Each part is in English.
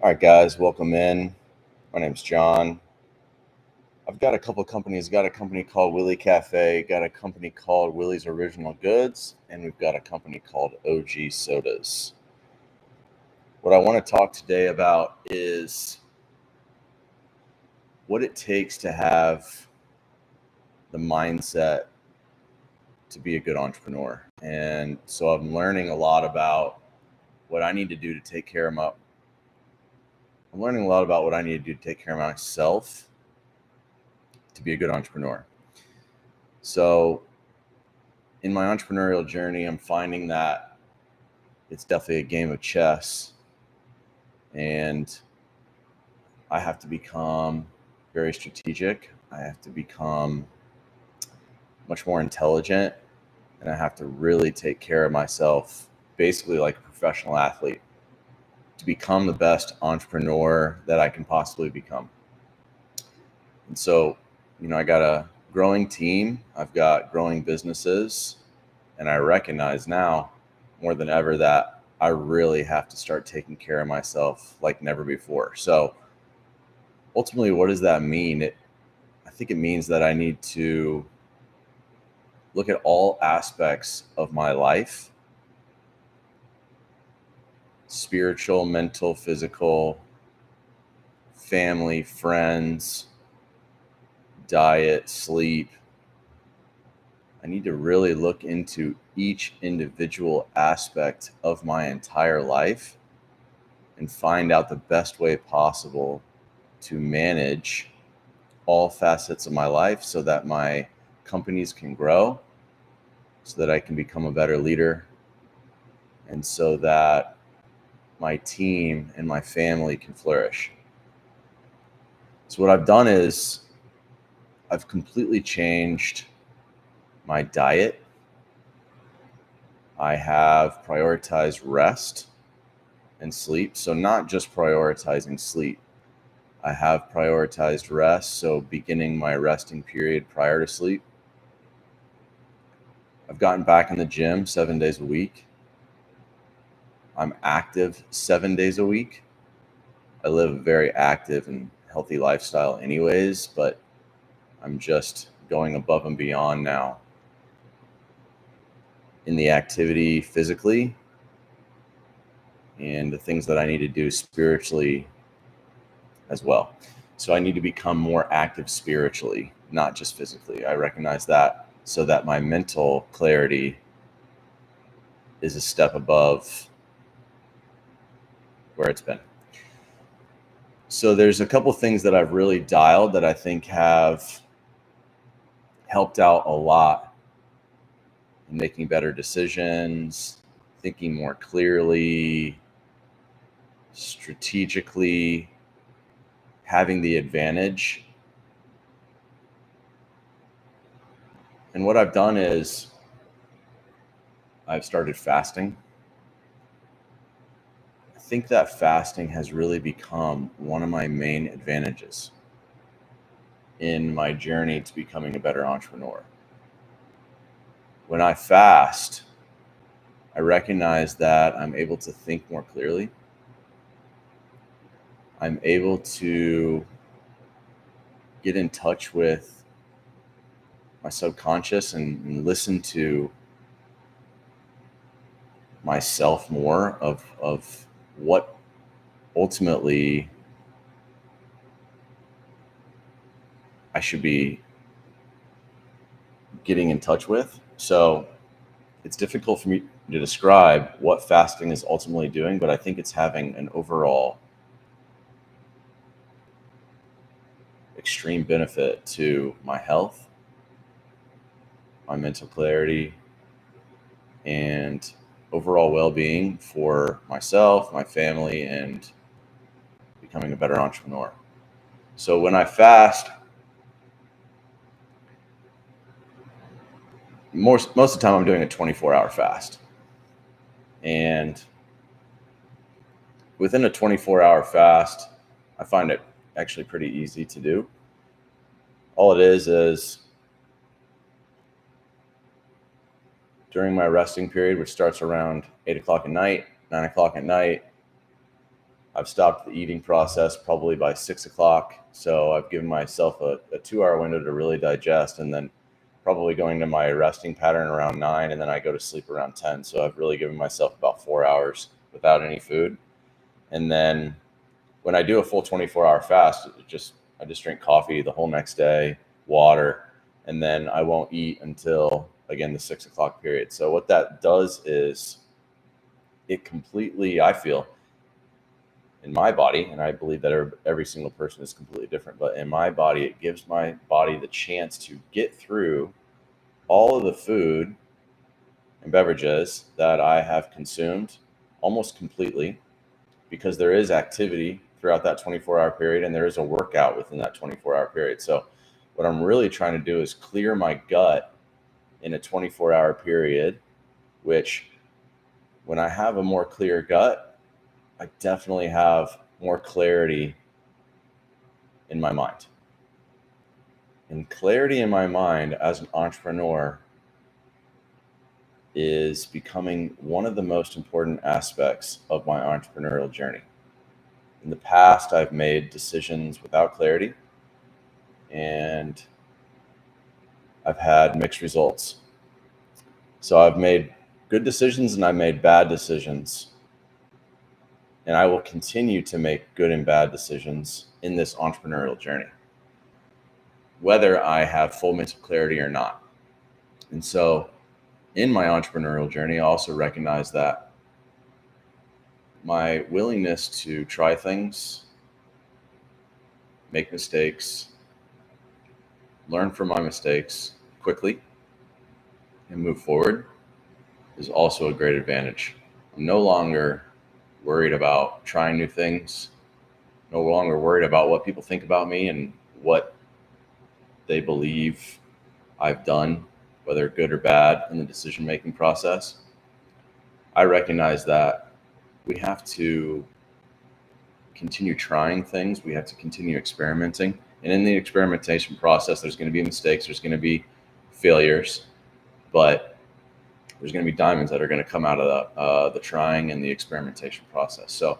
All right, guys, welcome in. My name's John. I've got a couple of companies. Got a company called Willie Cafe, got a company called Willie's Original Goods, and we've got a company called OG Sodas. What I want to talk today about is what it takes to have the mindset to be a good entrepreneur. And so I'm learning a lot about what I need to do to take care of my I'm learning a lot about what I need to do to take care of myself to be a good entrepreneur. So in my entrepreneurial journey, I'm finding that it's definitely a game of chess, and I have to become very strategic. I have to become much more intelligent, and I have to really take care of myself, basically like a professional athlete, to become the best entrepreneur that I can possibly become. And so, I got a growing team, I've got growing businesses, and I recognize now more than ever that I really have to start taking care of myself like never before. So ultimately, what does that mean? I think it means that I need to look at all aspects of my life: spiritual, mental, physical, family, friends, diet, sleep. I need to really look into each individual aspect of my entire life and find out the best way possible to manage all facets of my life so that my companies can grow, so that I can become a better leader, and so that my team and my family can flourish. So what I've done is I've completely changed my diet. I have prioritized rest and sleep. So not just prioritizing sleep, I have prioritized rest. So beginning my resting period prior to sleep. I've gotten back in the gym 7 days a week. I'm active 7 days a week. I live a very active and healthy lifestyle, anyways, but I'm just going above and beyond now in the activity physically and the things that I need to do spiritually as well. So I need to become more active spiritually, not just physically. I recognize that, so that my mental clarity is a step above where it's been. So there's a couple things that I've really dialed that I think have helped out a lot in making better decisions, thinking more clearly, strategically, having the advantage. And what I've done is I've started fasting. I think that fasting has really become one of my main advantages in my journey to becoming a better entrepreneur. When I fast, I recognize that I'm able to think more clearly. I'm able to get in touch with my subconscious and listen to myself more of what ultimately I should be getting in touch with. So it's difficult for me to describe what fasting is ultimately doing, but I think it's having an overall extreme benefit to my health, my mental clarity, and overall well-being for myself, my family, and becoming a better entrepreneur. So when I fast, most of the time I'm doing a 24-hour fast. And within a 24-hour fast, I find it actually pretty easy to do. All it is during my resting period, which starts around 8 o'clock at night, 9 o'clock at night, I've stopped the eating process probably by 6 o'clock. So I've given myself a 2 hour window to really digest, and then probably going to my resting pattern around 9, and then I go to sleep around 10. So I've really given myself about 4 hours without any food. And then when I do a full 24-hour fast, I just drink coffee the whole next day, water, and then I won't eat until, again, the 6 o'clock period. So what that does is it completely, I feel, in my body, and I believe that every single person is completely different, but in my body, it gives my body the chance to get through all of the food and beverages that I have consumed almost completely, because there is activity throughout that 24-hour period, and there is a workout within that 24-hour period. So what I'm really trying to do is clear my gut in a 24-hour period, which when I have a more clear gut, I definitely have more clarity in my mind. And clarity in my mind as an entrepreneur is becoming one of the most important aspects of my entrepreneurial journey. In the past, I've made decisions without clarity, and I've had mixed results. So I've made good decisions and I've made bad decisions. And I will continue to make good and bad decisions in this entrepreneurial journey, whether I have full mental clarity or not. And so in my entrepreneurial journey, I also recognize that my willingness to try things, make mistakes, learn from my mistakes quickly, and move forward is also a great advantage. I'm no longer worried about trying new things, no longer worried about what people think about me and what they believe I've done, whether good or bad, in the decision-making process. I recognize that we have to continue trying things. We have to continue experimenting. And in the experimentation process, there's going to be mistakes, there's going to be failures, but there's going to be diamonds that are going to come out of the trying and the experimentation process. So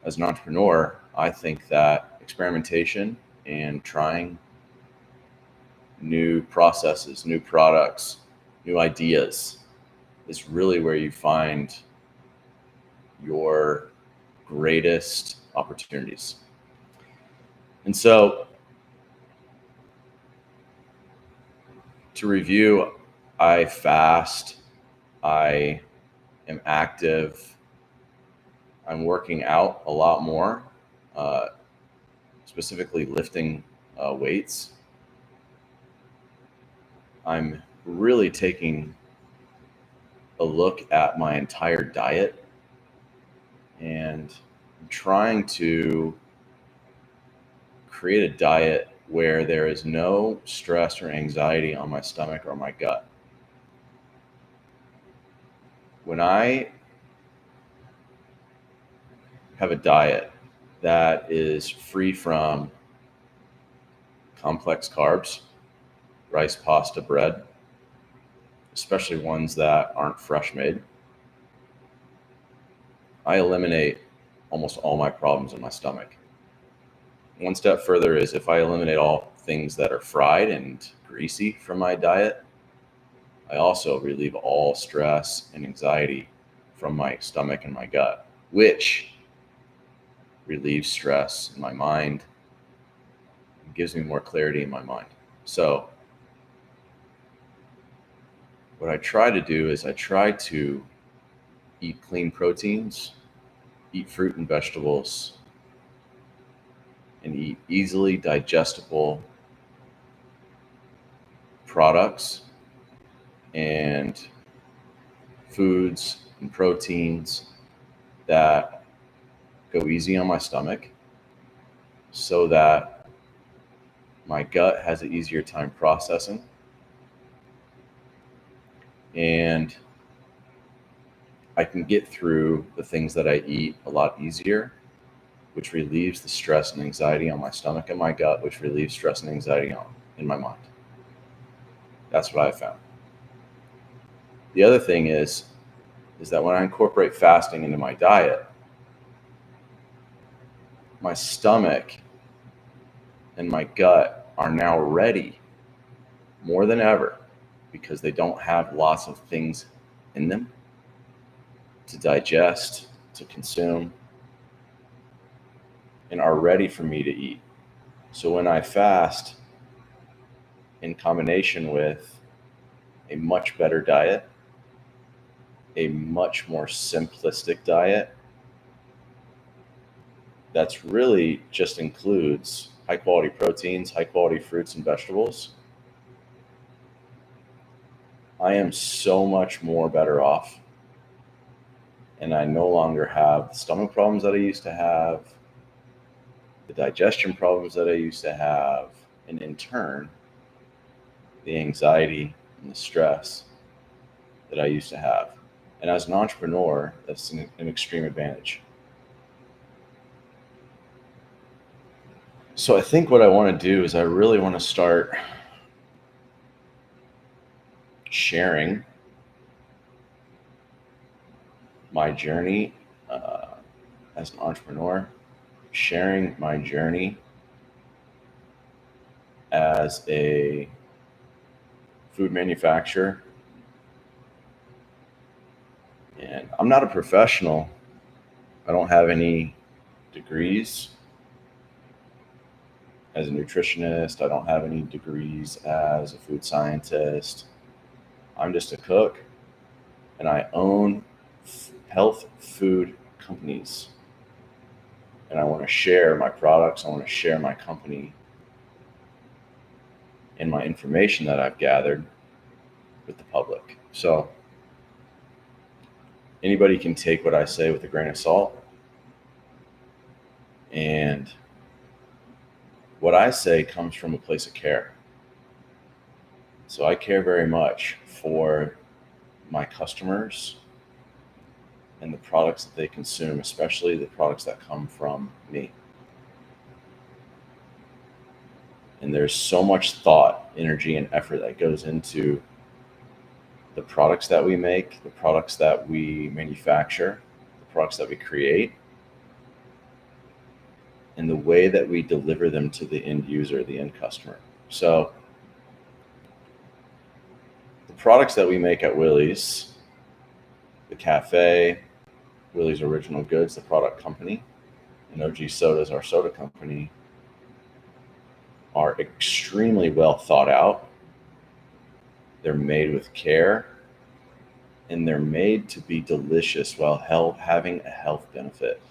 as an entrepreneur, I think that experimentation and trying new processes, new products, new ideas is really where you find your greatest opportunities. And so to review, I fast, I am active, I'm working out a lot more, specifically lifting weights. I'm really taking a look at my entire diet and I'm trying to create a diet where there is no stress or anxiety on my stomach or my gut. When I have a diet that is free from complex carbs, rice, pasta, bread, especially ones that aren't fresh made, I eliminate almost all my problems in my stomach. One step further is if I eliminate all things that are fried and greasy from my diet, I also relieve all stress and anxiety from my stomach and my gut, which relieves stress in my mind and gives me more clarity in my mind. So what I try to do is I try to eat clean proteins, eat fruit and vegetables, and eat easily digestible products and foods and proteins that go easy on my stomach so that my gut has an easier time processing, and I can get through the things that I eat a lot easier, which relieves the stress and anxiety on my stomach and my gut, which relieves stress and anxiety in my mind. That's what I found. The other thing is that when I incorporate fasting into my diet, my stomach and my gut are now ready more than ever because they don't have lots of things in them to digest, to consume, and are ready for me to eat. So when I fast, in combination with a much better diet, a much more simplistic diet, that's really just includes high quality proteins, high quality fruits and vegetables, I am so much more better off. And I no longer have the stomach problems that I used to have, the digestion problems that I used to have, and in turn, the anxiety and the stress that I used to have. And as an entrepreneur, that's an extreme advantage. So I think what I want to do is I really want to start sharing my journey as an entrepreneur, sharing my journey as a food manufacturer. And I'm not a professional. I don't have any degrees as a nutritionist. I don't have any degrees as a food scientist. I'm just a cook, and I own health food companies. And I want to share my products. I want to share my company and my information that I've gathered with the public. So anybody can take what I say with a grain of salt. And what I say comes from a place of care. So I care very much for my customers and the products that they consume, especially the products that come from me. And there's so much thought, energy, and effort that goes into the products that we make, the products that we manufacture, the products that we create, and the way that we deliver them to the end user, the end customer. So the products that we make at Willie's, the cafe, Willie's Original Goods, the product company, and OG Sodas, our soda company, are extremely well thought out. They're made with care, and they're made to be delicious while having a health benefit.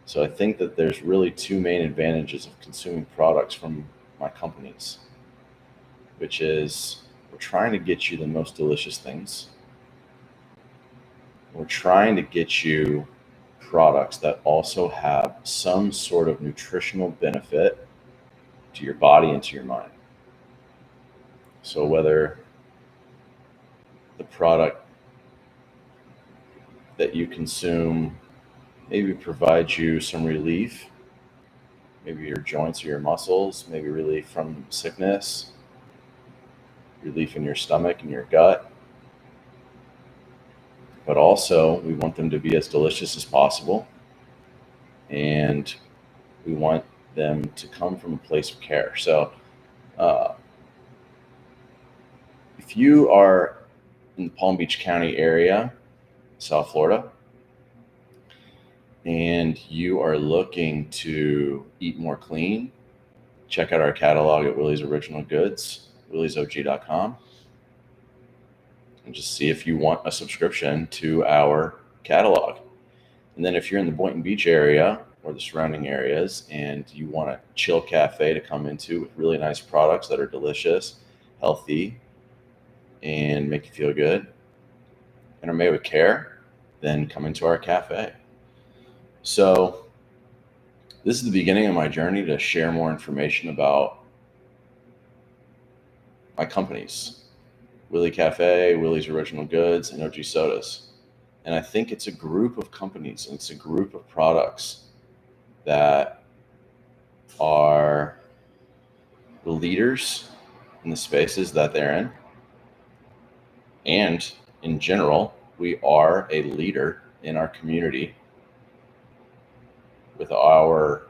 So I think that there's really two main advantages of consuming products from my companies, which is we're trying to get you the most delicious things. We're trying to get you products that also have some sort of nutritional benefit to your body and to your mind. So whether the product that you consume maybe provides you some relief, maybe your joints or your muscles, maybe relief from sickness, relief in your stomach and your gut, but also we want them to be as delicious as possible, and we want them to come from a place of care. So if you are in the Palm Beach County area, South Florida, and you are looking to eat more clean, check out our catalog at Willie's Original Goods, williesog.com, and just see if you want a subscription to our catalog. And then if you're in the Boynton Beach area or the surrounding areas and you want a chill cafe to come into with really nice products that are delicious, healthy, and make you feel good and are made with care, then come into our cafe. So this is the beginning of my journey to share more information about my companies, Willie Cafe, Willie's Original Goods, and OG Sodas. And I think it's a group of companies and it's a group of products that are the leaders in the spaces that they're in. And in general, we are a leader in our community with our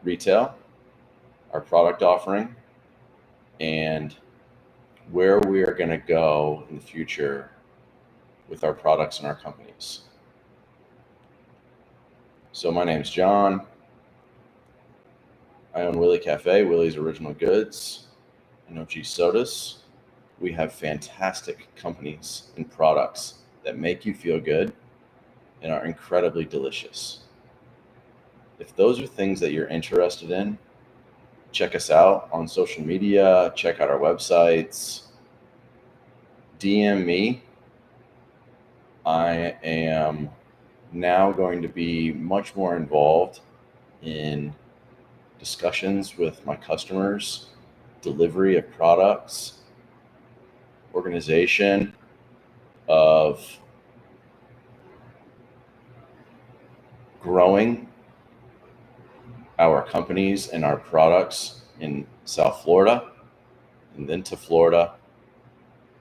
retail, our product offering, and where we are going to go in the future with our products and our companies. So my name's John. I own Willie Cafe, Willie's Original Goods, and OG Sodas. We have fantastic companies and products that make you feel good and are incredibly delicious. If those are things that you're interested in, check us out on social media, check out our websites, DM me. I am now going to be much more involved in discussions with my customers, delivery of products, organization of growing our companies and our products in South Florida, and then to Florida,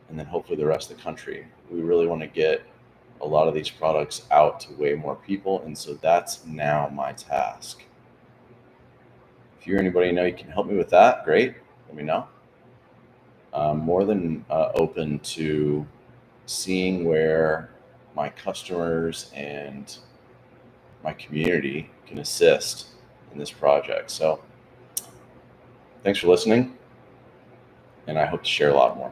and then hopefully the rest of the country. We really want to get a lot of these products out to way more people, and so that's now my task. If you're anybody you know you can help me with that, great, let me know. I'm more than open to seeing where my customers and my community can assist in this project. So thanks for listening, and I hope to share a lot more.